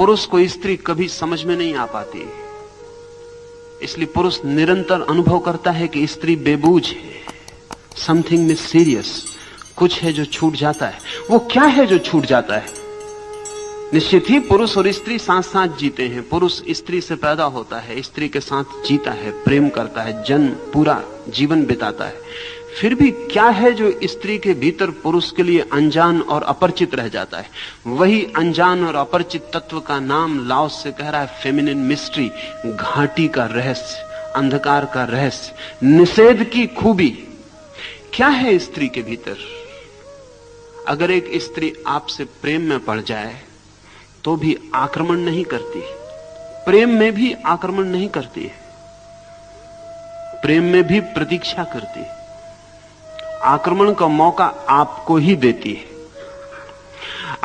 पुरुष को स्त्री कभी समझ में नहीं आ पाती, इसलिए पुरुष निरंतर अनुभव करता है कि स्त्री बेबूझ है, समथिंग मिस्टीरियस, कुछ है जो छूट जाता है। वो क्या है जो छूट जाता है? निश्चित ही पुरुष और स्त्री साथ साथ जीते हैं, पुरुष स्त्री से पैदा होता है, स्त्री के साथ जीता है, प्रेम करता है, जन्म पूरा जीवन बिताता है। फिर भी क्या है जो स्त्री के भीतर पुरुष के लिए अनजान और अपरिचित रह जाता है? वही अनजान और अपरिचित तत्व का नाम लाओस से कह रहा है फेमिनिन मिस्ट्री, घाटी का रहस्य, अंधकार का रहस्य, निषेध की खूबी। क्या है स्त्री के भीतर? अगर एक स्त्री आपसे प्रेम में पड़ जाए तो भी आक्रमण नहीं करती, प्रेम में भी आक्रमण नहीं करती, प्रेम में भी प्रतीक्षा करती, आक्रमण का मौका आपको ही देती है।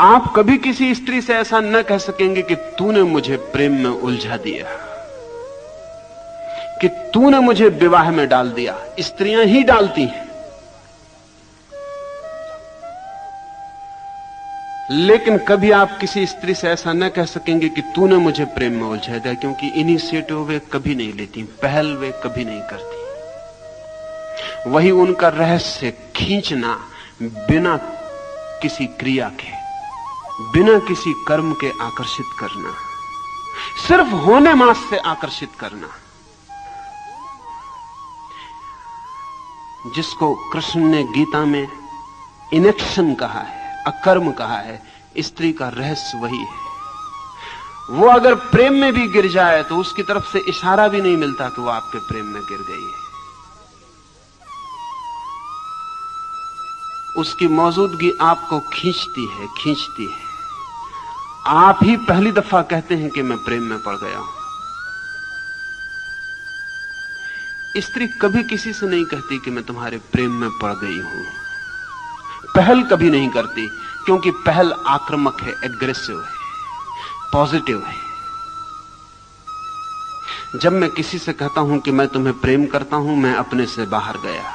आप कभी किसी स्त्री से ऐसा न कह सकेंगे कि तूने मुझे प्रेम में उलझा दिया, कि तूने मुझे विवाह में डाल दिया। स्त्रियां ही डालती हैं, लेकिन कभी आप किसी स्त्री से ऐसा न कह सकेंगे कि तूने मुझे प्रेम में उलझा दिया, क्योंकि इनिशिएटिव वे कभी नहीं लेती, पहल वे कभी नहीं करती। वही उनका रहस्य, खींचना बिना किसी क्रिया के, बिना किसी कर्म के आकर्षित करना, सिर्फ होने मात्र से आकर्षित करना, जिसको कृष्ण ने गीता में इनेक्शन कहा है, अकर्म कहा है। स्त्री का रहस्य वही है। वो अगर प्रेम में भी गिर जाए तो उसकी तरफ से इशारा भी नहीं मिलता कि वो आपके प्रेम में गिर गई है। उसकी मौजूदगी आपको खींचती है, खींचती है। आप ही पहली दफा कहते हैं कि मैं प्रेम में पड़ गया हूं। स्त्री कभी किसी से नहीं कहती कि मैं तुम्हारे प्रेम में पड़ गई हूं, पहल कभी नहीं करती, क्योंकि पहल आक्रामक है, एग्रेसिव है, पॉजिटिव है। जब मैं किसी से कहता हूं कि मैं तुम्हें प्रेम करता हूं, मैं अपने से बाहर गया,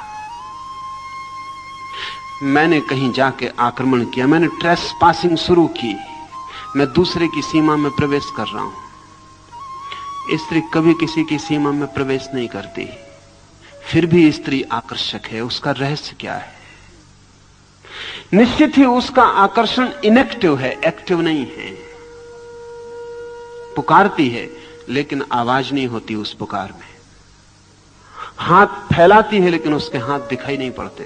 मैंने कहीं जाके आक्रमण किया, मैंने ट्रेस पासिंग शुरू की, मैं दूसरे की सीमा में प्रवेश कर रहा हूं। स्त्री कभी किसी की सीमा में प्रवेश नहीं करती, फिर भी स्त्री आकर्षक है। उसका रहस्य क्या है? निश्चित ही उसका आकर्षण इनएक्टिव है, एक्टिव नहीं है। पुकारती है लेकिन आवाज नहीं होती उस पुकार में, हाथ फैलाती है लेकिन उसके हाथ दिखाई नहीं पड़ते,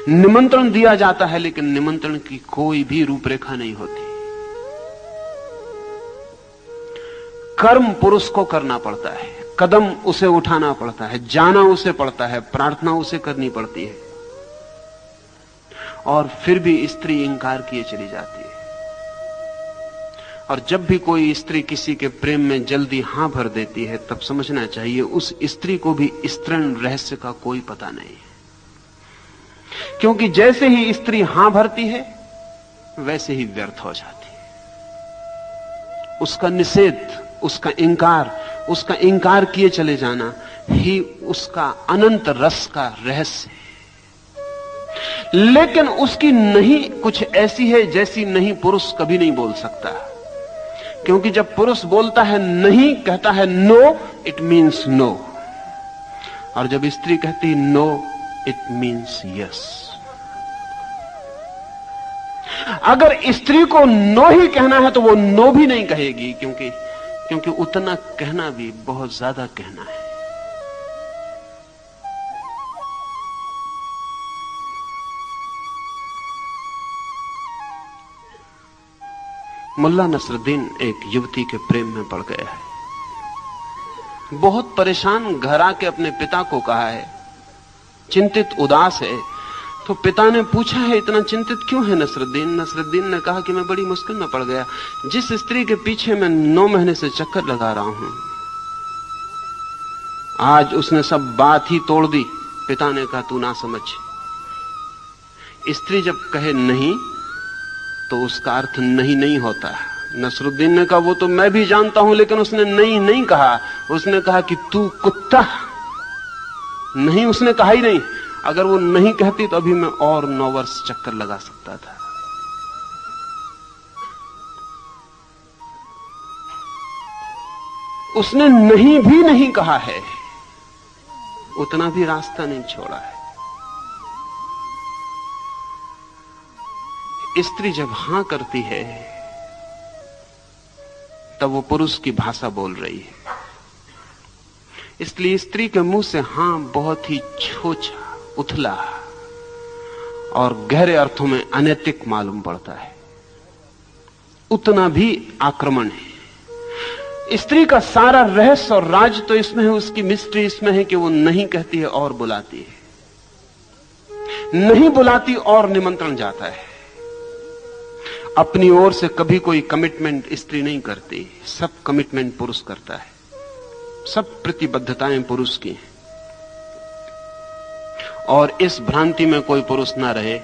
निमंत्रण दिया जाता है लेकिन निमंत्रण की कोई भी रूपरेखा नहीं होती। कर्म पुरुष को करना पड़ता है, कदम उसे उठाना पड़ता है, जाना उसे पड़ता है, प्रार्थना उसे करनी पड़ती है, और फिर भी स्त्री इंकार किए चली जाती है। और जब भी कोई स्त्री किसी के प्रेम में जल्दी हां भर देती है, तब समझना चाहिए उस स्त्री को भी स्तृण रहस्य का कोई पता नहीं है। क्योंकि जैसे ही स्त्री हां भरती है वैसे ही व्यर्थ हो जाती है। उसका निषेध, उसका इंकार किए चले जाना ही उसका अनंत रस का रहस्य है। लेकिन उसकी नहीं कुछ ऐसी है जैसी नहीं पुरुष कभी नहीं बोल सकता, क्योंकि जब पुरुष बोलता है नहीं, कहता है नो, इट मीन्स नो, और जब स्त्री कहती नो, इट मीन्स यस। अगर स्त्री को नो ही कहना है तो वो नो भी नहीं कहेगी, क्योंकि उतना कहना भी बहुत ज्यादा कहना है। मुल्ला नसरुद्दीन एक युवती के प्रेम में पड़ गया है। बहुत परेशान घर आके अपने पिता को कहा है, चिंतित उदास है। तो पिता ने पूछा है इतना चिंतित क्यों है नसरुद्दीन? नसरुद्दीन ने कहा कि मैं बड़ी मुश्किल में पड़ गया, जिस स्त्री के पीछे मैं 9 महीने से चक्कर लगा रहा हूं, आज उसने सब बात ही तोड़ दी। पिता ने कहा तू ना समझ, स्त्री जब कहे नहीं तो उसका अर्थ नहीं नहीं होता। नसरुद्दीन ने कहा वो तो मैं भी जानता हूं, लेकिन उसने नहीं नहीं कहा, उसने कहा कि तू कुत्ता। नहीं उसने कहा ही नहीं। अगर वो नहीं कहती तो अभी मैं और 9 वर्ष चक्कर लगा सकता था। उसने नहीं भी नहीं कहा है, उतना भी रास्ता नहीं छोड़ा है। स्त्री जब हां करती है तब वो पुरुष की भाषा बोल रही है। इसलिए स्त्री के मुंह से हां बहुत ही छोटा, उथला और गहरे अर्थों में अनैतिक मालूम पड़ता है, उतना भी आक्रमण है। स्त्री का सारा रहस्य और राज तो इसमें है, उसकी मिस्ट्री इसमें है कि वो नहीं कहती है और बुलाती है, नहीं बुलाती और निमंत्रण जाता है। अपनी ओर से कभी कोई कमिटमेंट स्त्री नहीं करती, सब कमिटमेंट पुरुष करता है, सब प्रतिबद्धताएं पुरुष की हैं। और इस भ्रांति में कोई पुरुष ना रहे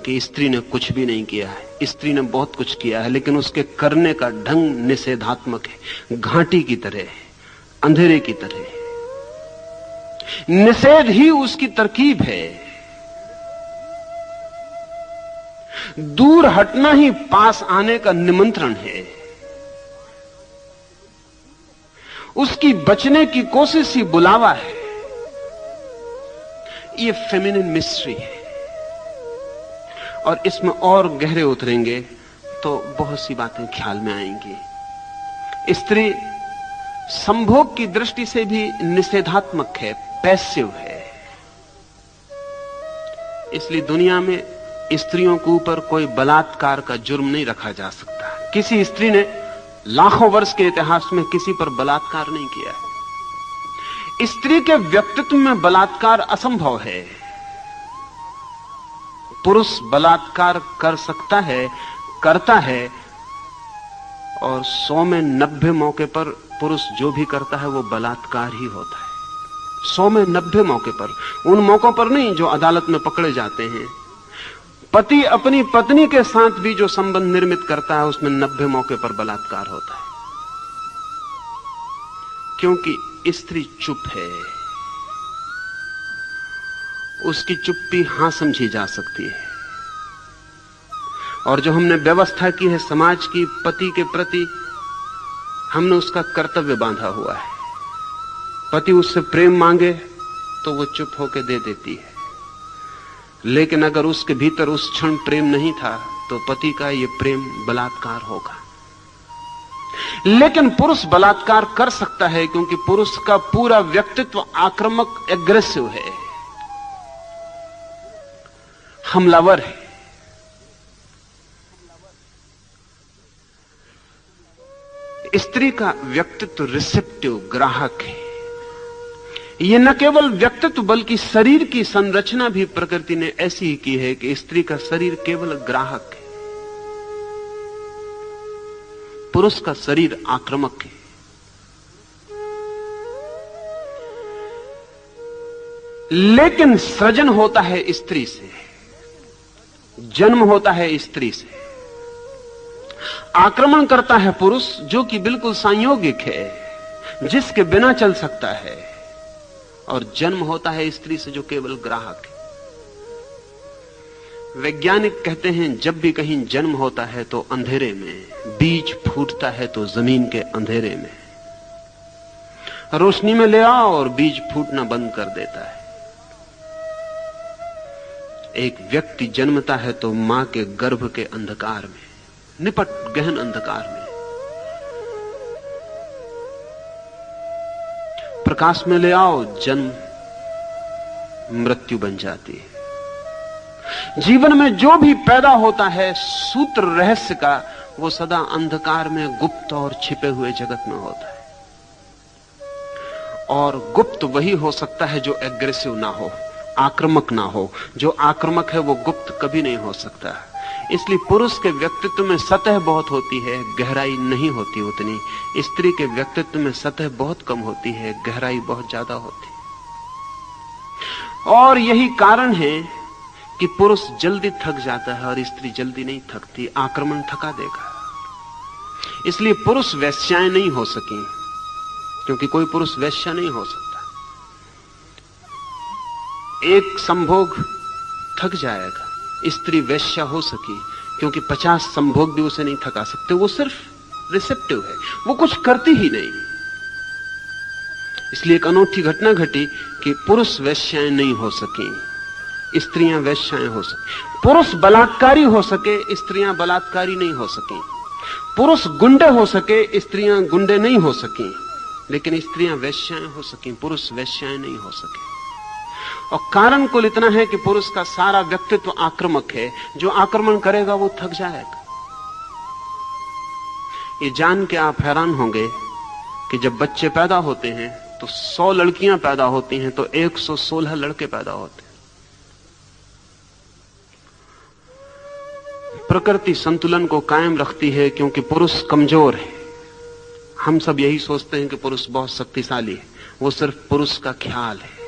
कि स्त्री ने कुछ भी नहीं किया है। स्त्री ने बहुत कुछ किया है, लेकिन उसके करने का ढंग निषेधात्मक है, घाटी की तरह है, अंधेरे की तरह है। निषेध ही उसकी तरकीब है, दूर हटना ही पास आने का निमंत्रण है। उसकी बचने की कोशिश ही बुलावा है। ये फेमिनिन मिस्ट्री है, और इसमें और गहरे उतरेंगे तो बहुत सी बातें ख्याल में आएंगी। स्त्री संभोग की दृष्टि से भी निषेधात्मक है, पैसिव है। इसलिए दुनिया में स्त्रियों के ऊपर कोई बलात्कार का जुर्म नहीं रखा जा सकता। किसी स्त्री ने लाखों वर्ष के इतिहास में किसी पर बलात्कार नहीं किया है। स्त्री के व्यक्तित्व में बलात्कार असंभव है। पुरुष बलात्कार कर सकता है, करता है, और 100 में 90 मौके पर पुरुष जो भी करता है वो बलात्कार ही होता है। 100 में 90 मौके पर, उन मौकों पर नहीं जो अदालत में पकड़े जाते हैं। पति अपनी पत्नी के साथ भी जो संबंध निर्मित करता है उसमें 90 मौके पर बलात्कार होता है, क्योंकि स्त्री चुप है। उसकी चुप्पी हां समझी जा सकती है। और जो हमने व्यवस्था की है समाज की पति के प्रति, हमने उसका कर्तव्य बांधा हुआ है। पति उससे प्रेम मांगे तो वो चुप होकर दे देती है, लेकिन अगर उसके भीतर उस क्षण प्रेम नहीं था तो पति का ये प्रेम बलात्कार होगा। लेकिन पुरुष बलात्कार कर सकता है, क्योंकि पुरुष का पूरा व्यक्तित्व आक्रामक, एग्रेसिव है, हमलावर है। स्त्री का व्यक्तित्व रिसेप्टिव, ग्राहक है। यह न केवल व्यक्तित्व बल्कि शरीर की संरचना भी प्रकृति ने ऐसी ही की है कि स्त्री का शरीर केवल ग्राहक है, पुरुष का शरीर आक्रामक है। लेकिन सृजन होता है स्त्री से, जन्म होता है स्त्री से। आक्रमण करता है पुरुष, जो कि बिल्कुल संयोगिक है, जिसके बिना चल सकता है, और जन्म होता है स्त्री से जो केवल ग्राहक है। वैज्ञानिक कहते हैं जब भी कहीं जन्म होता है तो अंधेरे में, बीज फूटता है तो जमीन के अंधेरे में। रोशनी में ले आओ और बीज फूटना बंद कर देता है। एक व्यक्ति जन्मता है तो मां के गर्भ के अंधकार में, निपट गहन अंधकार में। प्रकाश में ले आओ, जन्म मृत्यु बन जाती है। जीवन में जो भी पैदा होता है सूत्र रहस्य का, वो सदा अंधकार में, गुप्त और छिपे हुए जगत में होता है। और गुप्त वही हो सकता है जो एग्रेसिव ना हो, आक्रामक ना हो। जो आक्रामक है वो गुप्त कभी नहीं हो सकता। इसलिए पुरुष के व्यक्तित्व में सतह बहुत होती है, गहराई नहीं होती उतनी। स्त्री के व्यक्तित्व में सतह बहुत कम होती है, गहराई बहुत ज्यादा होती है। और यही कारण है कि पुरुष जल्दी थक जाता है और स्त्री जल्दी नहीं थकती। आक्रमण थका देगा। इसलिए पुरुष वैश्याएं नहीं हो सकी, क्योंकि कोई पुरुष वैश्या नहीं हो सकता। एक संभोग थक जाएगा। स्त्री वैश्या हो सकी, क्योंकि 50 संभोग भी उसे नहीं थका सकते। वो सिर्फ रिसेप्टिव है, वो कुछ करती ही नहीं। इसलिए एक अनोखी घटना घटी कि पुरुष वेश्याएं नहीं हो सकी, स्त्रियां वेश्याएं हो सकी। पुरुष बलात्कारी हो सके, स्त्रियां बलात्कारी नहीं हो सकी। पुरुष गुंडे हो सके, स्त्रियां गुंडे नहीं हो सकी। लेकिन स्त्रियां वेश्याएं हो सकी, पुरुष वेश्याएं नहीं हो सके। और कारण कुल इतना है कि पुरुष का सारा व्यक्तित्व आक्रामक है, जो आक्रमण करेगा वो थक जाएगा। ये जान के आप हैरान होंगे कि जब बच्चे पैदा होते हैं तो 100 लड़कियां पैदा होती हैं तो 116 लड़के पैदा होते हैं। प्रकृति संतुलन को कायम रखती है क्योंकि पुरुष कमजोर है। हम सब यही सोचते हैं कि पुरुष बहुत शक्तिशाली है, वो सिर्फ पुरुष का ख्याल है।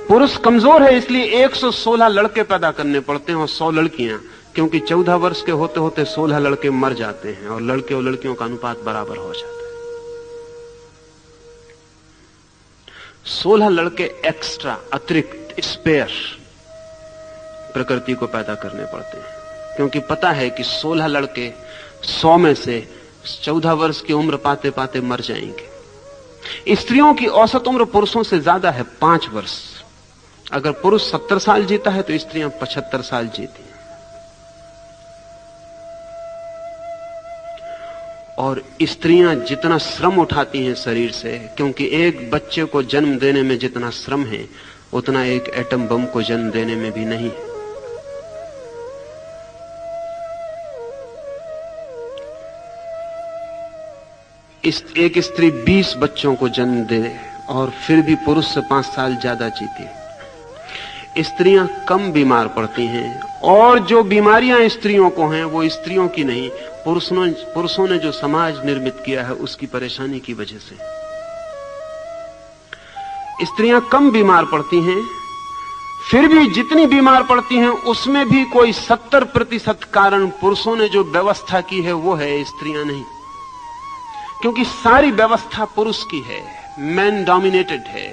पुरुष कमजोर है, इसलिए 116 लड़के पैदा करने पड़ते हैं और 100 लड़कियां, क्योंकि 14 वर्ष के होते होते 16 लड़के मर जाते हैं और लड़के और लड़कियों का अनुपात बराबर हो जाता है। 16 लड़के एक्स्ट्रा, अतिरिक्त, स्पेयर प्रकृति को पैदा करने पड़ते हैं, क्योंकि पता है कि 16 लड़के 100 में से 14 वर्ष की उम्र पाते पाते मर जाएंगे। स्त्रियों की औसत उम्र पुरुषों से ज्यादा है, 5 वर्ष। अगर पुरुष 70 साल जीता है तो स्त्रियां 75 साल जीती हैं। और स्त्रियां जितना श्रम उठाती हैं शरीर से, क्योंकि एक बच्चे को जन्म देने में जितना श्रम है उतना एक एटम बम को जन्म देने में भी नहीं है। एक स्त्री 20 बच्चों को जन्म दे और फिर भी पुरुष से 5 साल ज्यादा जीती है। स्त्रियां कम बीमार पड़ती हैं, और जो बीमारियां स्त्रियों को हैं वो स्त्रियों की नहीं, पुरुषों ने जो समाज निर्मित किया है उसकी परेशानी की वजह से। स्त्रियां कम बीमार पड़ती हैं, फिर भी जितनी बीमार पड़ती हैं उसमें भी कोई 70% कारण पुरुषों ने जो व्यवस्था की है वो है, स्त्रियां नहीं। क्योंकि सारी व्यवस्था पुरुष की है, मैन डोमिनेटेड है,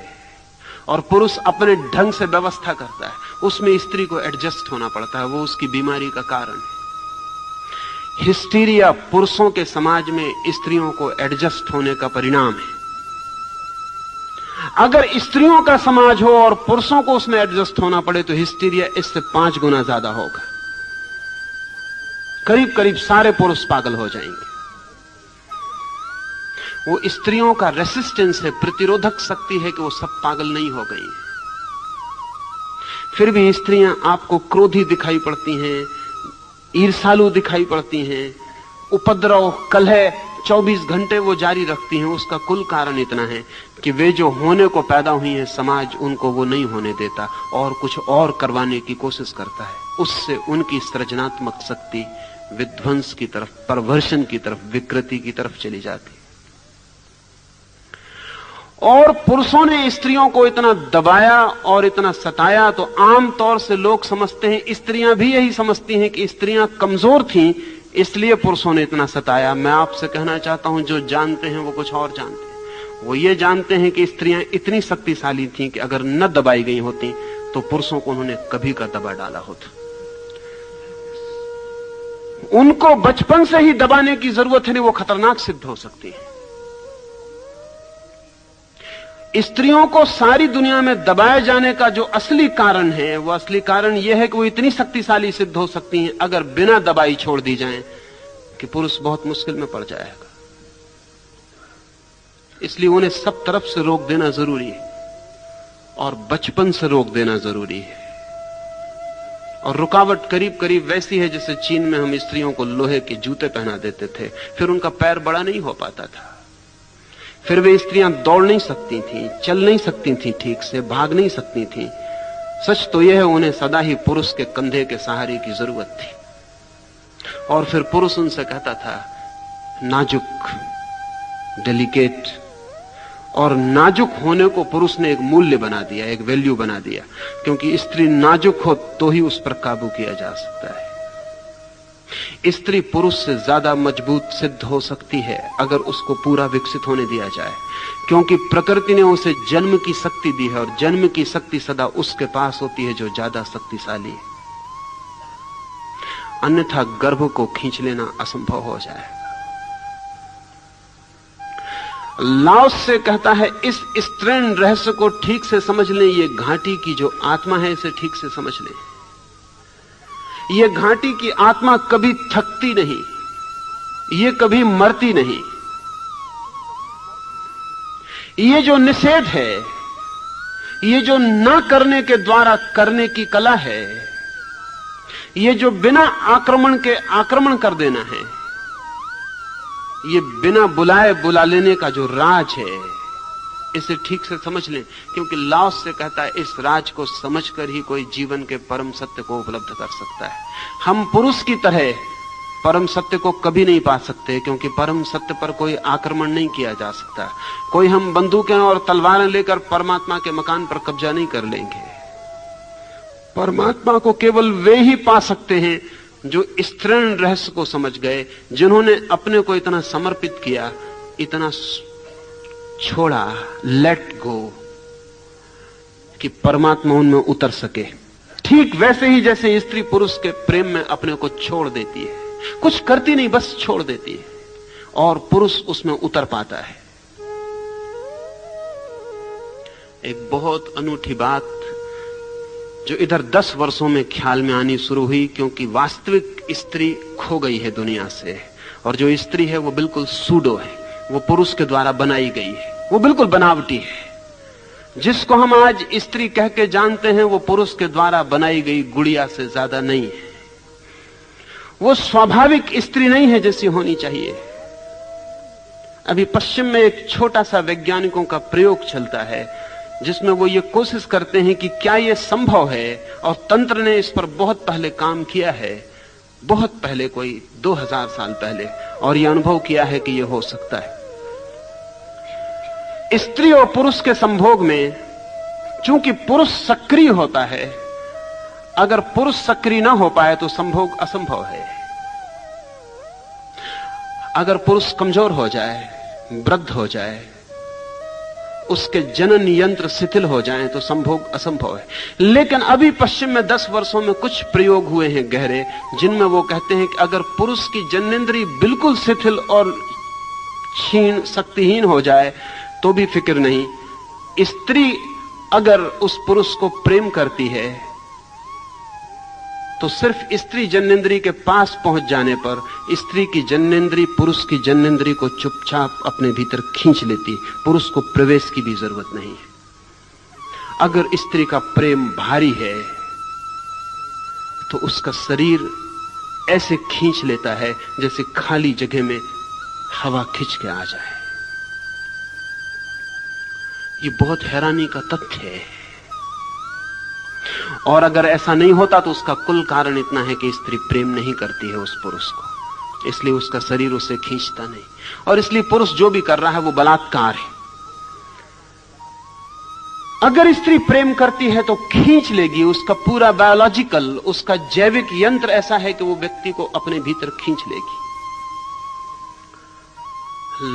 और पुरुष अपने ढंग से व्यवस्था करता है, उसमें स्त्री को एडजस्ट होना पड़ता है, वो उसकी बीमारी का कारण है। हिस्टीरिया पुरुषों के समाज में स्त्रियों को एडजस्ट होने का परिणाम है। अगर स्त्रियों का समाज हो और पुरुषों को उसमें एडजस्ट होना पड़े तो हिस्टीरिया इससे 5 गुना ज्यादा होगा। करीब करीब सारे पुरुष पागल हो जाएंगे। वो स्त्रियों का रेसिस्टेंस है, प्रतिरोधक शक्ति है कि वो सब पागल नहीं हो गई। फिर भी स्त्रियां आपको क्रोधी दिखाई पड़ती हैं, ईर्ष्यालु दिखाई पड़ती हैं, उपद्रव, कलह 24 घंटे वो जारी रखती हैं। उसका कुल कारण इतना है कि वे जो होने को पैदा हुई हैं, समाज उनको वो नहीं होने देता और कुछ और करवाने की कोशिश करता है। उससे उनकी सृजनात्मक शक्ति विध्वंस की तरफ, परवर्षण की तरफ, विकृति की तरफ चली जाती है। और पुरुषों ने स्त्रियों को इतना दबाया और इतना सताया, तो आमतौर से लोग समझते हैं, स्त्रियां भी यही समझती हैं कि स्त्रियां कमजोर थीं, इसलिए पुरुषों ने इतना सताया। मैं आपसे कहना चाहता हूं, जो जानते हैं वो कुछ और जानते हैं। वो ये जानते हैं कि स्त्रियां इतनी शक्तिशाली थीं कि अगर न दबाई गई होती तो पुरुषों को उन्होंने कभी का दबा डाला होता। उनको बचपन से ही दबाने की जरूरत है, नहीं वो खतरनाक सिद्ध हो सकती है। स्त्रियों को सारी दुनिया में दबाए जाने का जो असली कारण है, वो असली कारण यह है कि वो इतनी शक्तिशाली सिद्ध हो सकती हैं अगर बिना दबाई छोड़ दी जाएं कि पुरुष बहुत मुश्किल में पड़ जाएगा। इसलिए उन्हें सब तरफ से रोक देना जरूरी है और बचपन से रोक देना जरूरी है। और रुकावट करीब करीब वैसी है जैसे चीन में हम स्त्रियों को लोहे के जूते पहना देते थे, फिर उनका पैर बड़ा नहीं हो पाता था, फिर वे स्त्रियां दौड़ नहीं सकती थीं, चल नहीं सकती थीं, ठीक से भाग नहीं सकती थीं। सच तो यह है, उन्हें सदा ही पुरुष के कंधे के सहारे की जरूरत थी। और फिर पुरुष उनसे कहता था नाजुक, डेलिकेट, और नाजुक होने को पुरुष ने एक मूल्य बना दिया, एक वैल्यू बना दिया, क्योंकि स्त्री नाजुक हो तो ही उस पर काबू किया जा सकता है। स्त्री पुरुष से ज्यादा मजबूत सिद्ध हो सकती है अगर उसको पूरा विकसित होने दिया जाए, क्योंकि प्रकृति ने उसे जन्म की शक्ति दी है और जन्म की शक्ति सदा उसके पास होती है जो ज्यादा शक्तिशाली है। अन्यथा गर्भ को खींच लेना असंभव हो जाएगा। लाओस से कहता है इस स्त्रीण रहस्य को ठीक से समझ लें, ये घाटी की जो आत्मा है इसे ठीक से समझ लें। ये घाटी की आत्मा कभी थकती नहीं, ये कभी मरती नहीं। ये जो निषेध है, ये जो ना करने के द्वारा करने की कला है, ये जो बिना आक्रमण के आक्रमण कर देना है, ये बिना बुलाए बुला लेने का जो राज है, इसे ठीक से समझ लें। क्योंकि लाओस से कहता है इस राज को समझकर ही कोई जीवन के परम सत्य को उपलब्ध कर सकता है। हम पुरुष की तरह परम सत्य को कभी नहीं पा सकते, क्योंकि परम सत्य पर कोई आक्रमण नहीं किया जा सकता। कोई हम बंदूकें और तलवारें लेकर परमात्मा के मकान पर कब्जा नहीं कर लेंगे। परमात्मा को केवल वे ही पा सकते हैं जो स्त्रीण रहस्य को समझ गए, जिन्होंने अपने को इतना समर्पित किया, इतना छोड़ा, लेट गो, कि परमात्मा उनमें उतर सके। ठीक वैसे ही जैसे स्त्री पुरुष के प्रेम में अपने को छोड़ देती है, कुछ करती नहीं, बस छोड़ देती है, और पुरुष उसमें उतर पाता है। एक बहुत अनूठी बात जो इधर 10 वर्षों में ख्याल में आनी शुरू हुई, क्योंकि वास्तविक स्त्री खो गई है दुनिया से, और जो स्त्री है वो बिल्कुल सूडो है, वो पुरुष के द्वारा बनाई गई है, वो बिल्कुल बनावटी है। जिसको हम आज स्त्री कह के जानते हैं वो पुरुष के द्वारा बनाई गई गुड़िया से ज्यादा नहीं है। वो स्वाभाविक स्त्री नहीं है जैसी होनी चाहिए। अभी पश्चिम में एक छोटा सा वैज्ञानिकों का प्रयोग चलता है, जिसमें वो ये कोशिश करते हैं कि क्या ये संभव है, और तंत्र ने इस पर बहुत पहले काम किया है, बहुत पहले, कोई 2000 साल पहले, और ये अनुभव किया है कि ये हो सकता है। स्त्री और पुरुष के संभोग में चूंकि पुरुष सक्रिय होता है, अगर पुरुष सक्रिय ना हो पाए तो संभोग असंभव है। अगर पुरुष कमजोर हो जाए, वृद्ध हो जाए, उसके जनन यंत्र शिथिल हो जाएं तो संभोग असंभव है। लेकिन अभी पश्चिम में 10 वर्षों में कुछ प्रयोग हुए हैं गहरे, जिनमें वो कहते हैं कि अगर पुरुष की जननेंद्रिय बिल्कुल शिथिल और क्षीण, शक्तिहीन हो जाए तो भी फिक्र नहीं। स्त्री अगर उस पुरुष को प्रेम करती है तो सिर्फ स्त्री जननेंद्रिय के पास पहुंच जाने पर स्त्री की जननेंद्रिय पुरुष की जननेंद्रिय को चुपचाप अपने भीतर खींच लेती, पुरुष को प्रवेश की भी जरूरत नहीं है। अगर स्त्री का प्रेम भारी है तो उसका शरीर ऐसे खींच लेता है जैसे खाली जगह में हवा खींच के आ जाए। ये बहुत हैरानी का तथ्य है। और अगर ऐसा नहीं होता तो उसका कुल कारण इतना है कि स्त्री प्रेम नहीं करती है उस पुरुष को, इसलिए उसका शरीर उसे खींचता नहीं, और इसलिए पुरुष जो भी कर रहा है वो बलात्कार है। अगर स्त्री प्रेम करती है तो खींच लेगी, उसका पूरा बायोलॉजिकल, उसका जैविक यंत्र ऐसा है कि वो व्यक्ति को अपने भीतर खींच लेगी।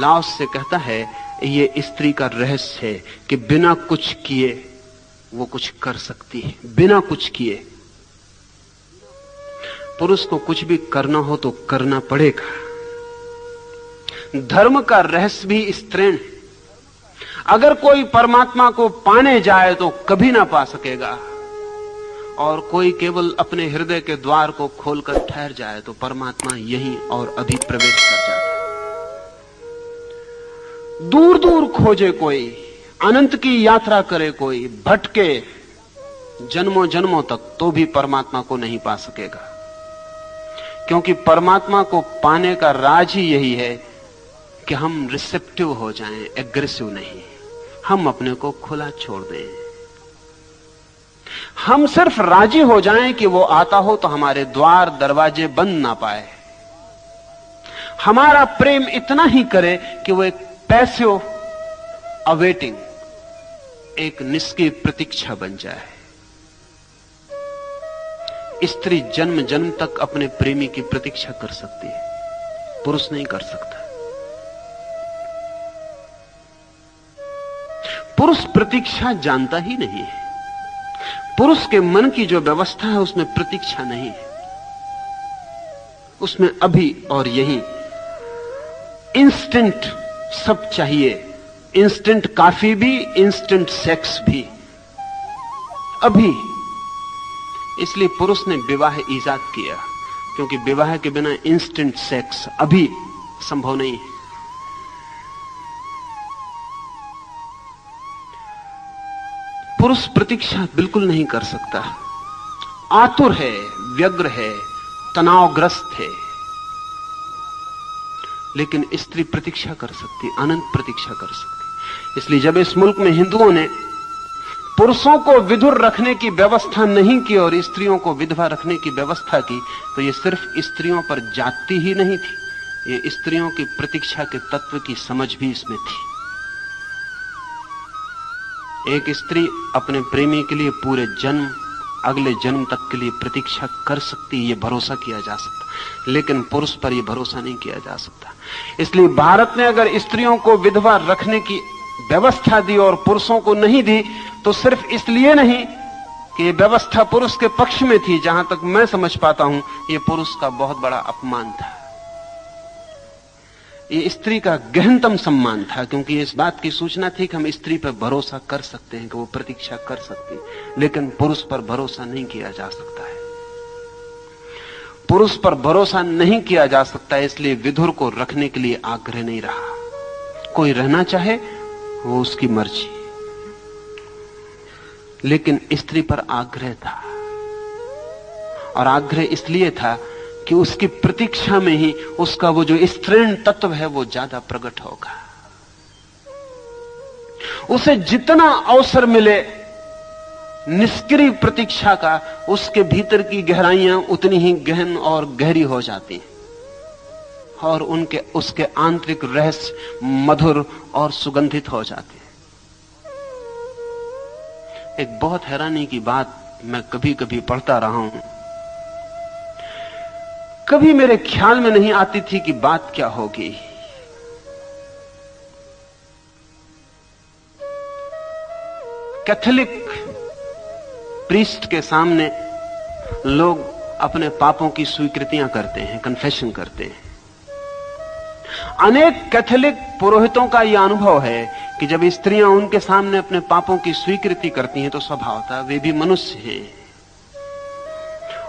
लाओस से कहता है ये स्त्री का रहस्य है कि बिना कुछ किए वो कुछ कर सकती है, बिना कुछ किए। पुरुष को कुछ भी करना हो तो करना पड़ेगा। धर्म का रहस्य भी स्त्रीण। अगर कोई परमात्मा को पाने जाए तो कभी ना पा सकेगा, और कोई केवल अपने हृदय के द्वार को खोलकर ठहर जाए तो परमात्मा यहीं और अभी प्रवेश कर जाता है। दूर दूर खोजे कोई, अनंत की यात्रा करे कोई, भटके जन्मों जन्मों तक, तो भी परमात्मा को नहीं पा सकेगा। क्योंकि परमात्मा को पाने का राज ही यही है कि हम रिसेप्टिव हो जाएं, एग्रेसिव नहीं। हम अपने को खुला छोड़ दें, हम सिर्फ राजी हो जाएं कि वो आता हो तो हमारे द्वार दरवाजे बंद ना पाए। हमारा प्रेम इतना ही करे कि वो एक पैसिव अवेटिंग, एक निष्क्रिय प्रतीक्षा बन जाए। स्त्री जन्म जन्म तक अपने प्रेमी की प्रतीक्षा कर सकती है, पुरुष नहीं कर सकता। पुरुष प्रतीक्षा जानता ही नहीं है। पुरुष के मन की जो व्यवस्था है उसमें प्रतीक्षा नहीं है। उसमें अभी और यहीं इंस्टेंट सब चाहिए। इंस्टेंट काफी भी, इंस्टेंट सेक्स भी, अभी। इसलिए पुरुष ने विवाह ईजाद किया, क्योंकि विवाह के बिना इंस्टेंट सेक्स अभी संभव नहीं है। पुरुष प्रतीक्षा बिल्कुल नहीं कर सकता, आतुर है, व्यग्र है, तनावग्रस्त है। लेकिन स्त्री प्रतीक्षा कर सकती, अनंत प्रतीक्षा कर सकती। इसलिए जब इस मुल्क में हिंदुओं ने पुरुषों को विधुर रखने की व्यवस्था नहीं की और स्त्रियों को विधवा रखने की व्यवस्था की, तो यह सिर्फ स्त्रियों पर जाति ही नहीं थी, ये स्त्रियों की प्रतीक्षा के तत्व की समझ भी इसमें थी। एक स्त्री अपने प्रेमी के लिए पूरे जन्म, अगले जन्म तक के लिए प्रतीक्षा कर सकती, ये भरोसा किया जा सकता, लेकिन पुरुष पर यह भरोसा नहीं किया जा सकता। इसलिए भारत ने अगर स्त्रियों को विधवा रखने की व्यवस्था दी और पुरुषों को नहीं दी, तो सिर्फ इसलिए नहीं कि यह व्यवस्था पुरुष के पक्ष में थी, जहां तक मैं समझ पाता हूं यह पुरुष का बहुत बड़ा अपमान था, ये स्त्री का गहनतम सम्मान था, क्योंकि इस बात की सूचना थी कि हम स्त्री पर भरोसा कर सकते हैं कि वो प्रतीक्षा कर सकती, लेकिन पुरुष पर भरोसा नहीं किया जा सकता है। पुरुष पर भरोसा नहीं किया जा सकता, इसलिए विधुर को रखने के लिए आग्रह नहीं रहा। कोई रहना चाहे वो उसकी मर्जी, लेकिन स्त्री पर आग्रह था, और आग्रह इसलिए था कि उसकी प्रतीक्षा में ही उसका वो जो स्त्रीण तत्व है वो ज्यादा प्रकट होगा। उसे जितना अवसर मिले निष्क्रिय प्रतीक्षा का, उसके भीतर की गहराइयां उतनी ही गहन और गहरी हो जाती हैं, और उसके आंतरिक रहस्य मधुर और सुगंधित हो जाते हैं। एक बहुत हैरानी की बात मैं कभी कभी पढ़ता रहा हूं, कभी मेरे ख्याल में नहीं आती थी कि बात क्या होगी। कैथोलिक प्रीस्ट के सामने लोग अपने पापों की स्वीकृतियां करते हैं, कन्फेशन करते हैं। अनेक कैथोलिक पुरोहितों का यह अनुभव है कि जब स्त्रियां उनके सामने अपने पापों की स्वीकृति करती हैं तो स्वभावतः वे भी मनुष्य हैं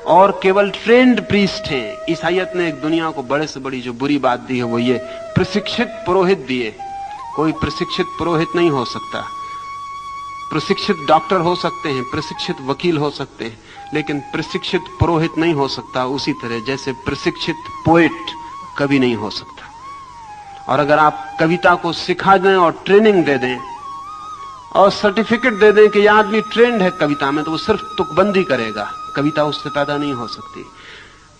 और केवल ट्रेंड प्रीस्ट हैं। ईसाइयत ने एक दुनिया को बड़े से बड़ी जो बुरी बात दी है वो ये प्रशिक्षित पुरोहित दिए। कोई प्रशिक्षित पुरोहित नहीं हो सकता। प्रशिक्षित डॉक्टर हो सकते हैं, प्रशिक्षित वकील हो सकते हैं, लेकिन प्रशिक्षित पुरोहित नहीं हो सकता। उसी तरह जैसे प्रशिक्षित पोएट कभी नहीं हो सकता। और अगर आप कविता को सिखा दें और ट्रेनिंग दे दें और सर्टिफिकेट दे दें कि यह आदमी ट्रेंड है कविता में, तो वो सिर्फ तुकबंदी करेगा, कविता उससे पैदा नहीं हो सकती।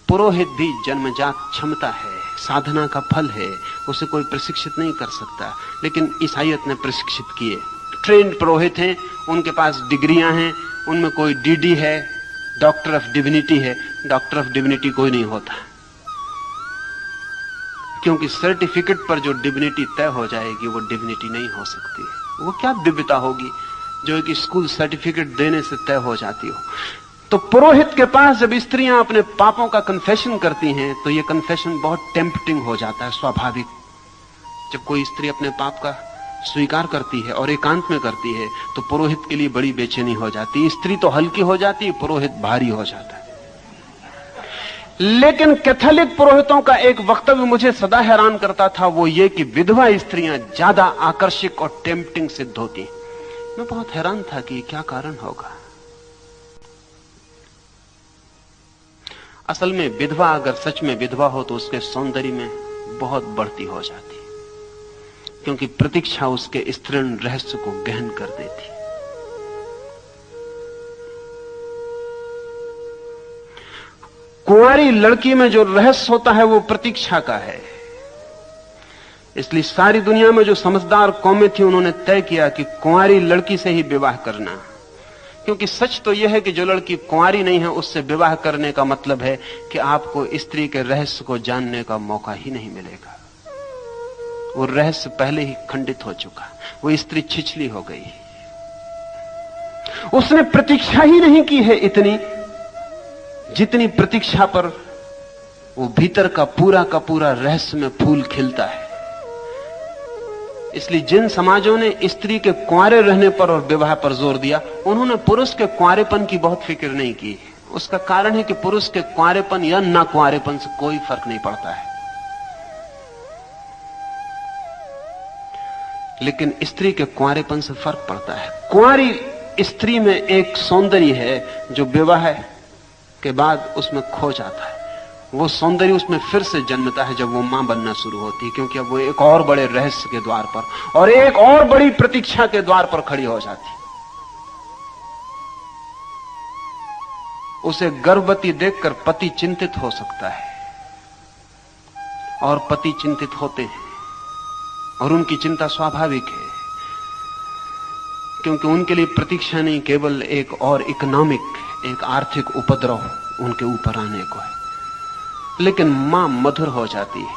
पुरोहित भी जन्मजात क्षमता है, साधना का फल है, उसे कोई प्रशिक्षित नहीं कर सकता। लेकिन ईसाइयत ने प्रशिक्षित किए, ट्रेंड पुरोहित हैं, उनके पास डिग्रियां हैं, उनमें कोई डीडी है, डॉक्टर ऑफ डिविनिटी है। डॉक्टर ऑफ डिविनिटी कोई नहीं होता, क्योंकि सर्टिफिकेट पर जो डिविनिटी तय हो जाएगी वो डिविनिटी नहीं हो सकती। वो क्या दिव्यता होगी जो एक स्कूल सर्टिफिकेट देने से तय हो जाती हो। तो पुरोहित के पास जब स्त्रियां अपने पापों का कन्फेशन करती हैं तो ये कन्फेशन बहुत टेम्पटिंग हो जाता है, स्वाभाविक। जब कोई स्त्री अपने पाप का स्वीकार करती है और एकांत में करती है तो पुरोहित के लिए बड़ी बेचैनी हो जाती है। स्त्री तो हल्की हो जाती है, पुरोहित भारी हो जाता है। लेकिन कैथोलिक पुरोहितों का एक वक्तव्य मुझे सदा हैरान करता था, वो ये कि विधवा स्त्रियां ज्यादा आकर्षक और टेम्पटिंग सिद्ध होती। मैं बहुत हैरान था कि क्या कारण होगा। असल में विधवा अगर सच में विधवा हो तो उसके सौंदर्य में बहुत बढ़ती हो जाती, क्योंकि प्रतीक्षा उसके स्त्रीण रहस्य को गहन कर देती। कुंवारी लड़की में जो रहस्य होता है वो प्रतीक्षा का है। इसलिए सारी दुनिया में जो समझदार कौमें थी उन्होंने तय किया कि कुंवारी लड़की से ही विवाह करना, क्योंकि सच तो यह है कि जो लड़की कुंवारी नहीं है उससे विवाह करने का मतलब है कि आपको स्त्री के रहस्य को जानने का मौका ही नहीं मिलेगा। वो रहस्य पहले ही खंडित हो चुका, वो स्त्री छिछली हो गई, उसने प्रतीक्षा ही नहीं की है इतनी जितनी प्रतीक्षा पर वो भीतर का पूरा रहस्य में फूल खिलता है। इसलिए जिन समाजों ने स्त्री के कुंवारे रहने पर और विवाह पर जोर दिया, उन्होंने पुरुष के कुंवारेपन की बहुत फिक्र नहीं की। उसका कारण है कि पुरुष के कुंवारेपन या ना कुंवारेपन से कोई फर्क नहीं पड़ता है, लेकिन स्त्री के कुंवारेपन से फर्क पड़ता है। कुंवारी स्त्री में एक सौंदर्य है जो विवाह के बाद उसमें खो जाता है। वो सौंदर्य उसमें फिर से जन्मता है जब वो मां बनना शुरू होती है, क्योंकि अब वो एक और बड़े रहस्य के द्वार पर और एक और बड़ी प्रतीक्षा के द्वार पर खड़ी हो जाती है। उसे गर्भवती देखकर पति चिंतित हो सकता है, और पति चिंतित होते हैं, और उनकी चिंता स्वाभाविक है, क्योंकि उनके लिए प्रतीक्षा नहीं केवल एक और इकोनॉमिक, एक आर्थिक उपद्रव उनके ऊपर आने को है। लेकिन मां मधुर हो जाती है।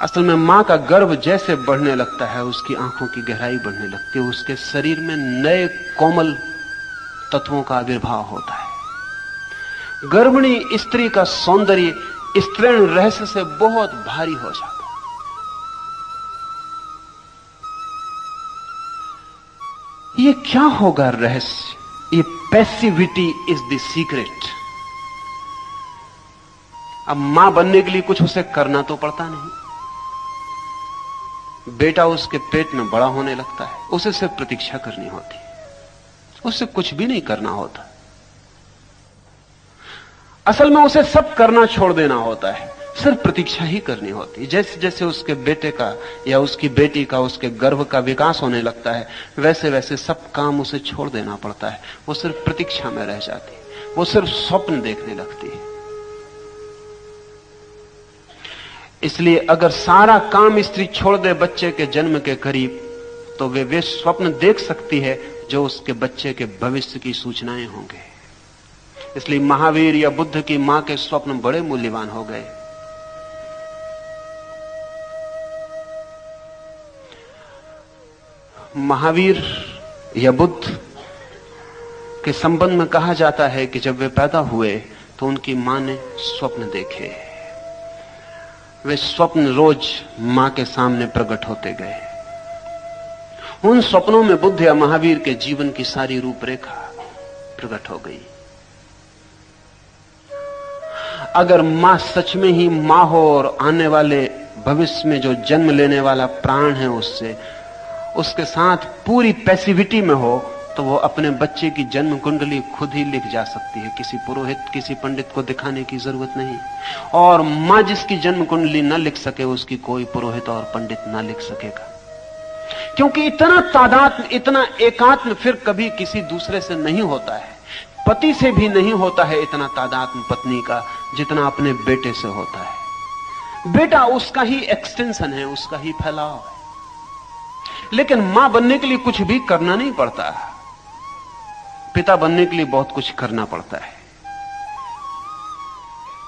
असल में मां का गर्भ जैसे बढ़ने लगता है, उसकी आंखों की गहराई बढ़ने लगती है, उसके शरीर में नए कोमल तत्वों का आविर्भाव होता है। गर्भिणी स्त्री का सौंदर्य स्त्रीण रहस्य से बहुत भारी हो जाता है। ये क्या होगा रहस्य? ये पैसिविटी इज द सीक्रेट। अब मां बनने के लिए कुछ उसे करना तो पड़ता नहीं। बेटा उसके पेट में बड़ा होने लगता है, उसे सिर्फ प्रतीक्षा करनी होती, उसे कुछ भी नहीं करना होता। असल में उसे सब करना छोड़ देना होता है, सिर्फ प्रतीक्षा ही करनी होती। जैसे जैसे उसके बेटे का या उसकी बेटी का, उसके गर्भ का विकास होने लगता है, वैसे वैसे सब काम उसे छोड़ देना पड़ता है। वो सिर्फ प्रतीक्षा में रह जाती है, वो सिर्फ स्वप्न देखने लगती है। इसलिए अगर सारा काम स्त्री छोड़ दे बच्चे के जन्म के करीब, तो वे स्वप्न देख सकती है जो उसके बच्चे के भविष्य की सूचनाएं होंगे। इसलिए महावीर या बुद्ध की मां के स्वप्न बड़े मूल्यवान हो गए। महावीर या बुद्ध के संबंध में कहा जाता है कि जब वे पैदा हुए तो उनकी मां ने स्वप्न देखे। वे स्वप्न रोज मां के सामने प्रकट होते गए। उन स्वप्नों में बुद्ध या महावीर के जीवन की सारी रूपरेखा प्रकट हो गई। अगर मां सच में ही मां हो और आने वाले भविष्य में जो जन्म लेने वाला प्राण है उसके साथ पूरी पैसिविटी में हो, तो वो अपने बच्चे की जन्म कुंडली खुद ही लिख जा सकती है। किसी पुरोहित, किसी पंडित को दिखाने की जरूरत नहीं। और मां जिसकी जन्म कुंडली न लिख सके, उसकी कोई पुरोहित और पंडित न लिख सकेगा, क्योंकि इतना तादात्म्य, इतना एकात्म फिर कभी किसी दूसरे से नहीं होता है। पति से भी नहीं होता है इतना तादात्म्य पत्नी का, जितना अपने बेटे से होता है। बेटा उसका ही एक्सटेंशन है, उसका ही फैलाव है। लेकिन मां बनने के लिए कुछ भी करना नहीं पड़ता। पिता बनने के लिए बहुत कुछ करना पड़ता है।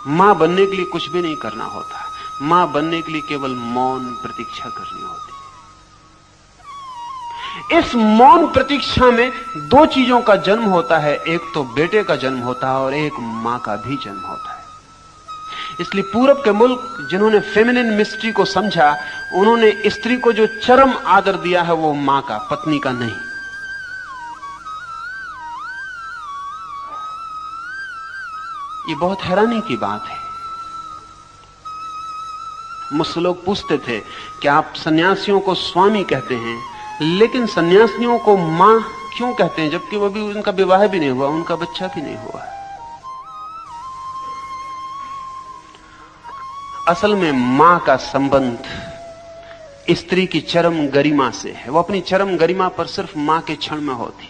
मां बनने के लिए कुछ भी नहीं करना होता। मां बनने के लिए केवल मौन प्रतीक्षा करनी होती है। इस मौन प्रतीक्षा में दो चीजों का जन्म होता है, एक तो बेटे का जन्म होता है और एक मां का भी जन्म होता है। इसलिए पूरब के मुल्क जिन्होंने फेमिनिन मिस्ट्री को समझा, उन्होंने स्त्री को जो चरम आदर दिया है वो मां का, पत्नी का नहीं। ये बहुत हैरानी की बात है। मुझसे लोग पूछते थे कि आप सन्यासियों को स्वामी कहते हैं, लेकिन सन्यासियों को मां क्यों कहते हैं, जबकि वो भी, उनका विवाह भी नहीं हुआ, उनका बच्चा भी नहीं हुआ। असल में मां का संबंध स्त्री की चरम गरिमा से है। वो अपनी चरम गरिमा पर सिर्फ मां के क्षण में होती।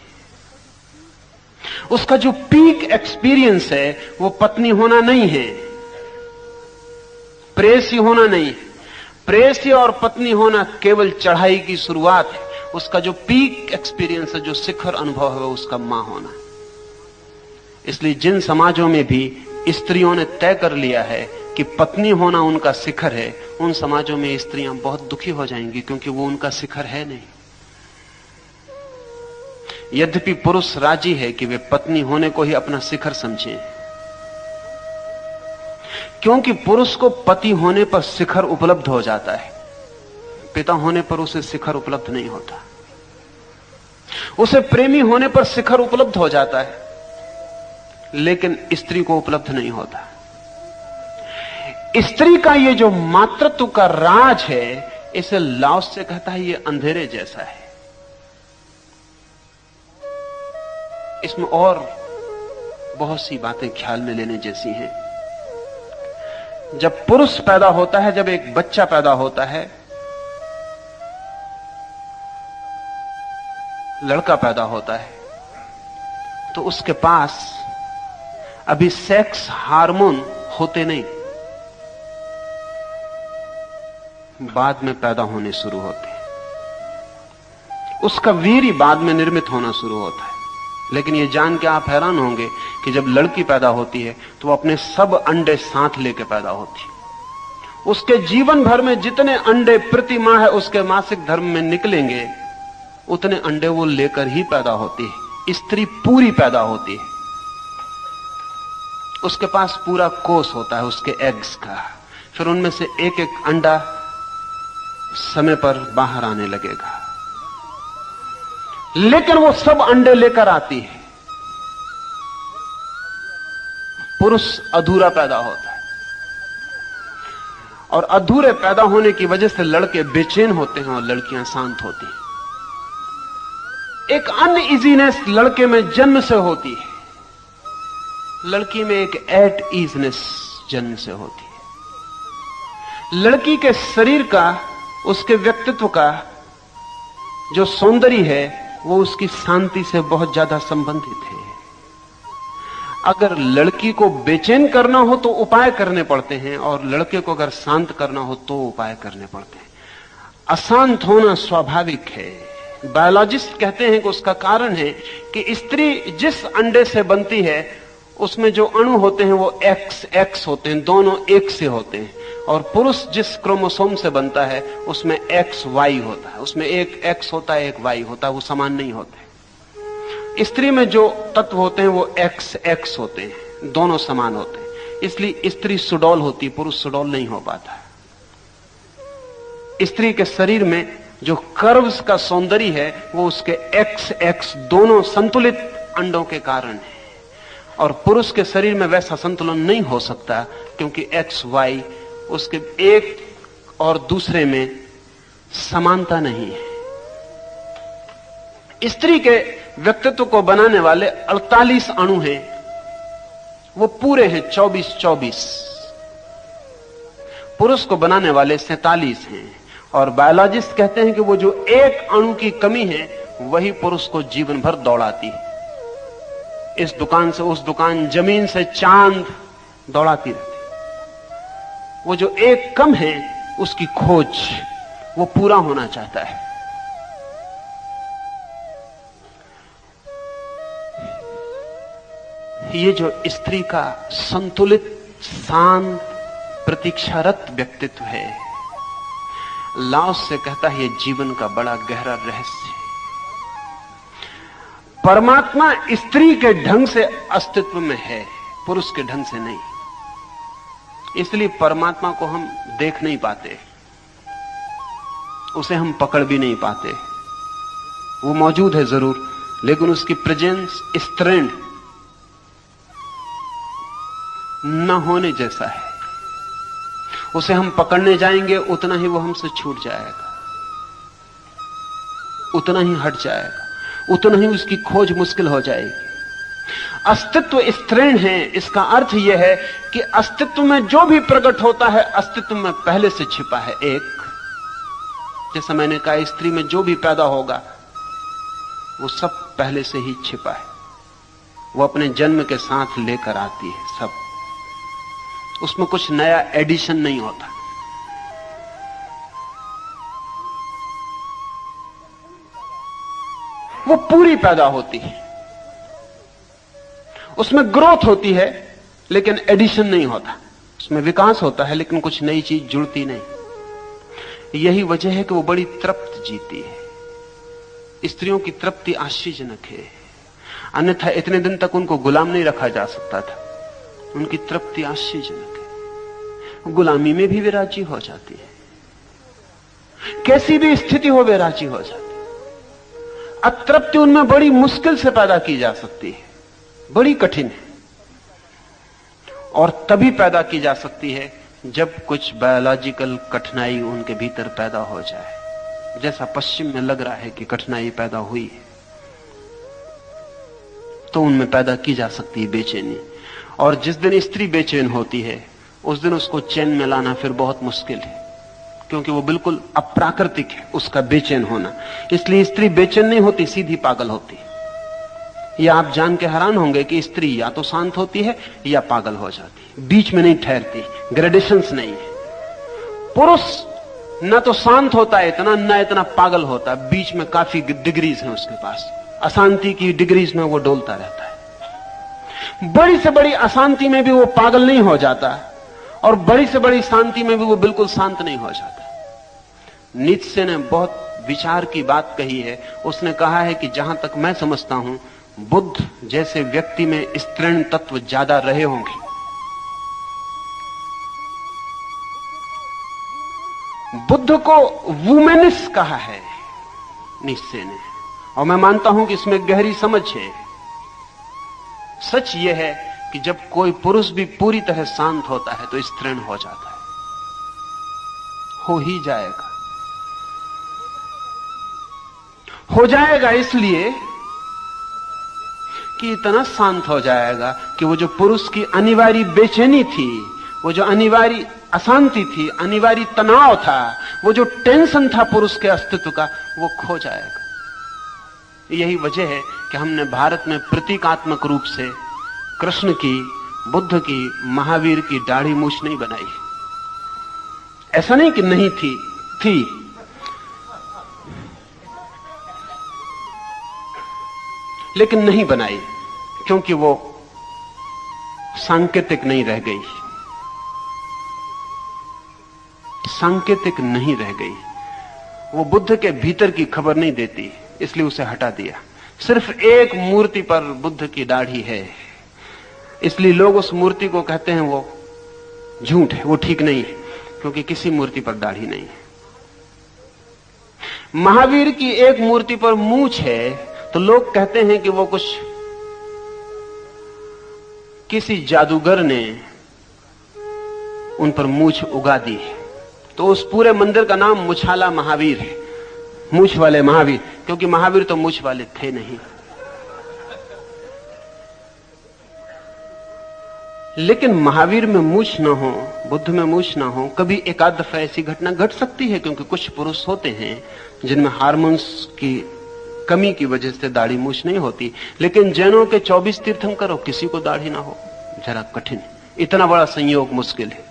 उसका जो पीक एक्सपीरियंस है वो पत्नी होना नहीं है, प्रेयसी होना नहीं है। प्रेयसी और पत्नी होना केवल चढ़ाई की शुरुआत है। उसका जो पीक एक्सपीरियंस है, जो शिखर अनुभव है, उसका मां होना। इसलिए जिन समाजों में भी स्त्रियों ने तय कर लिया है कि पत्नी होना उनका शिखर है, उन समाजों में स्त्रियां बहुत दुखी हो जाएंगी, क्योंकि वो उनका शिखर है नहीं। यद्यपि पुरुष राजी है कि वे पत्नी होने को ही अपना शिखर समझें, क्योंकि पुरुष को पति होने पर शिखर उपलब्ध हो जाता है, पिता होने पर उसे शिखर उपलब्ध नहीं होता। उसे प्रेमी होने पर शिखर उपलब्ध हो जाता है, लेकिन स्त्री को उपलब्ध नहीं होता। स्त्री का ये जो मातृत्व का राज है, इसे लाओस से कहता है ये अंधेरे जैसा है। इसमें और बहुत सी बातें ख्याल में लेने जैसी हैं। जब पुरुष पैदा होता है, जब एक बच्चा पैदा होता है, लड़का पैदा होता है, तो उसके पास अभी सेक्स हार्मोन होते नहीं, बाद में पैदा होने शुरू होते हैं। उसका वीर्य बाद में निर्मित होना शुरू होता है। लेकिन यह जान के आप हैरान होंगे कि जब लड़की पैदा होती है तो वो अपने सब अंडे साथ लेके पैदा होती है। उसके जीवन भर में जितने अंडे प्रति माह है उसके मासिक धर्म में निकलेंगे, उतने अंडे वो लेकर ही पैदा होती है। स्त्री पूरी पैदा होती है, उसके पास पूरा कोष होता है उसके एग्स का। फिर उनमें से एक एक अंडा समय पर बाहर आने लगेगा, लेकिन वो सब अंडे लेकर आती है। पुरुष अधूरा पैदा होता है, और अधूरे पैदा होने की वजह से लड़के बेचैन होते हैं और लड़कियां शांत होती हैं। एक अनइजीनेस लड़के में जन्म से होती है, लड़की में एक एट ईजनेस जन्म से होती है। लड़की के शरीर का, उसके व्यक्तित्व का जो सौंदर्य है, वो उसकी शांति से बहुत ज्यादा संबंधित है। अगर लड़की को बेचैन करना हो तो उपाय करने पड़ते हैं, और लड़के को अगर शांत करना हो तो उपाय करने पड़ते हैं। अशांत होना स्वाभाविक है। बायोलॉजिस्ट कहते हैं कि उसका कारण है कि स्त्री जिस अंडे से बनती है उसमें जो अणु होते हैं वो एक्स होते हैं, दोनों एक से होते हैं। और पुरुष जिस क्रोमोसोम से बनता है उसमें एक्स वाई होता है, उसमें एक एक्स होता है एक वाई होता है, वो समान नहीं होते। स्त्री में जो तत्व होते हैं वो एक्स होते हैं, दोनों समान होते हैं। इसलिए स्त्री सुडौल होती, पुरुष सुडौल नहीं हो पाता। स्त्री के शरीर में जो कर्व्स का सौंदर्य है वो उसके एक्स दोनों संतुलित अंडों के कारण है, और पुरुष के शरीर में वैसा संतुलन नहीं हो सकता, क्योंकि एक्स वाई उसके एक और दूसरे में समानता नहीं है। स्त्री के व्यक्तित्व को बनाने वाले 48 अणु हैं, वो पूरे हैं 24। पुरुष को बनाने वाले 47 हैं, और बायोलॉजिस्ट कहते हैं कि वो जो एक अणु की कमी है वही पुरुष को जीवन भर दौड़ाती है। इस दुकान से उस दुकान, जमीन से चांद दौड़ाती रहती। वो जो एक कम है उसकी खोज वो पूरा होना चाहता है। ये जो स्त्री का संतुलित, शांत, प्रतीक्षारत व्यक्तित्व है, लाओस से कहता है ये जीवन का बड़ा गहरा रहस्य है। परमात्मा स्त्री के ढंग से अस्तित्व में है, पुरुष के ढंग से नहीं। इसलिए परमात्मा को हम देख नहीं पाते, उसे हम पकड़ भी नहीं पाते। वो मौजूद है जरूर, लेकिन उसकी प्रेजेंस स्त्रीण न होने जैसा है। उसे हम पकड़ने जाएंगे उतना ही वो हमसे छूट जाएगा, उतना ही हट जाएगा, उतना ही उसकी खोज मुश्किल हो जाएगी। अस्तित्व स्त्रीण है, इसका अर्थ यह है कि अस्तित्व में जो भी प्रकट होता है अस्तित्व में पहले से छिपा है। एक, जैसा मैंने कहा, स्त्री में जो भी पैदा होगा वो सब पहले से ही छिपा है, वो अपने जन्म के साथ लेकर आती है सब, उसमें कुछ नया एडिशन नहीं होता। वो पूरी पैदा होती है, उसमें ग्रोथ होती है लेकिन एडिशन नहीं होता, उसमें विकास होता है लेकिन कुछ नई चीज जुड़ती नहीं। यही वजह है कि वो बड़ी तृप्त जीती है। स्त्रियों की तृप्ति आश्चर्यजनक है, अन्यथा इतने दिन तक उनको गुलाम नहीं रखा जा सकता था। उनकी तृप्ति आश्चर्यजनक है। गुलामी में भी वे राजी हो जाती है, कैसी भी स्थिति हो वे राजी हो जाती है। अतृप्ति उनमें बड़ी मुश्किल से पैदा की जा सकती है, बड़ी कठिन है, और तभी पैदा की जा सकती है जब कुछ बायोलॉजिकल कठिनाई उनके भीतर पैदा हो जाए, जैसा पश्चिम में लग रहा है कि कठिनाई पैदा हुई है, तो उनमें पैदा की जा सकती है बेचैनी। और जिस दिन स्त्री बेचैन होती है उस दिन उसको चैन में लाना फिर बहुत मुश्किल है, क्योंकि वो बिल्कुल अप्राकृतिक है उसका बेचैन होना। इसलिए स्त्री बेचैन नहीं होती, सीधी पागल होती। या आप जान के हैरान होंगे कि स्त्री या तो शांत होती है या पागल हो जाती है, बीच में नहीं ठहरती, ग्रेडेशंस नहीं है। पुरुष न तो शांत होता है इतना, न इतना पागल होता, बीच में काफी डिग्रीज हैं उसके पास, अशांति की डिग्रीज में वो डोलता रहता है। बड़ी से बड़ी अशांति में भी वो पागल नहीं हो जाता, और बड़ी से बड़ी शांति में भी वो बिल्कुल शांत नहीं हो जाता। नीत्शे ने बहुत विचार की बात कही है। उसने कहा है कि जहां तक मैं समझता हूं, बुद्ध जैसे व्यक्ति में स्त्रीण तत्व ज्यादा रहे होंगे। बुद्ध को वुमेनिस कहा है नीत्शे ने, और मैं मानता हूं कि इसमें गहरी समझ है। सच यह है कि जब कोई पुरुष भी पूरी तरह शांत होता है तो स्त्रीण हो जाता है, हो ही जाएगा, हो जाएगा इसलिए कि इतना शांत हो जाएगा कि वो जो पुरुष की अनिवार्य बेचैनी थी, वो जो अनिवार्य अशांति थी, अनिवार्य तनाव था, वो जो टेंशन था पुरुष के अस्तित्व का, वो खो जाएगा। यही वजह है कि हमने भारत में प्रतीकात्मक रूप से कृष्ण की, बुद्ध की, महावीर की दाढ़ी मूछ नहीं बनाई। ऐसा नहीं कि नहीं थी, लेकिन नहीं बनाई, क्योंकि वो सांकेतिक नहीं रह गई, सांकेतिक नहीं रह गई। वो बुद्ध के भीतर की खबर नहीं देती, इसलिए उसे हटा दिया। सिर्फ एक मूर्ति पर बुद्ध की दाढ़ी है, इसलिए लोग उस मूर्ति को कहते हैं वो झूठ है, वो ठीक नहीं है, क्योंकि किसी मूर्ति पर दाढ़ी नहीं है। महावीर की एक मूर्ति पर मूछ है, तो लोग कहते हैं कि वो कुछ किसी जादूगर ने उन पर मूछ उगा दी है। तो उस पूरे मंदिर का नाम मुछाला महावीर है, मूछ वाले महावीर, क्योंकि महावीर तो मूछ वाले थे नहीं। लेकिन महावीर में मूछ ना हो, बुद्ध में मूछ ना हो, कभी एकाध दफा ऐसी घटना घट सकती है, क्योंकि कुछ पुरुष होते हैं जिनमें हार्मोन्स की कमी की वजह से दाढ़ी मूछ नहीं होती। लेकिन जैनों के 24 तीर्थंकर हो, किसी को दाढ़ी ना हो, जरा कठिन है, इतना बड़ा संयोग मुश्किल है।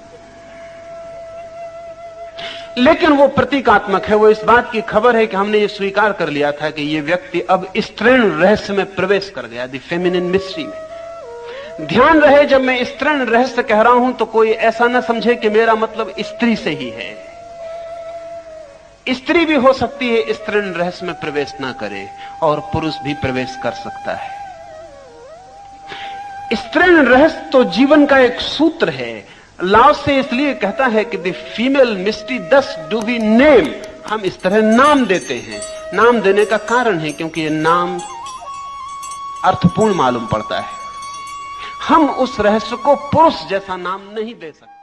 लेकिन वो प्रतीकात्मक है, वो इस बात की खबर है कि हमने ये स्वीकार कर लिया था कि ये व्यक्ति अब स्त्रीण रहस्य में प्रवेश कर गया, द फेमिनिन मिस्ट्री में। ध्यान रहे, जब मैं स्त्रीण रहस्य कह रहा हूं तो कोई ऐसा ना समझे कि मेरा मतलब स्त्री से ही है। स्त्री भी हो सकती है स्त्रीण रहस्य में प्रवेश ना करे, और पुरुष भी प्रवेश कर सकता है। स्त्रीण रहस्य तो जीवन का एक सूत्र है। लाओ से इसलिए कहता है कि द फीमेल मिस्ट्री दस डू वी नेम, हम इस तरह नाम देते हैं। नाम देने का कारण है क्योंकि ये नाम अर्थपूर्ण मालूम पड़ता है। हम उस रहस्य को पुरुष जैसा नाम नहीं दे सकते।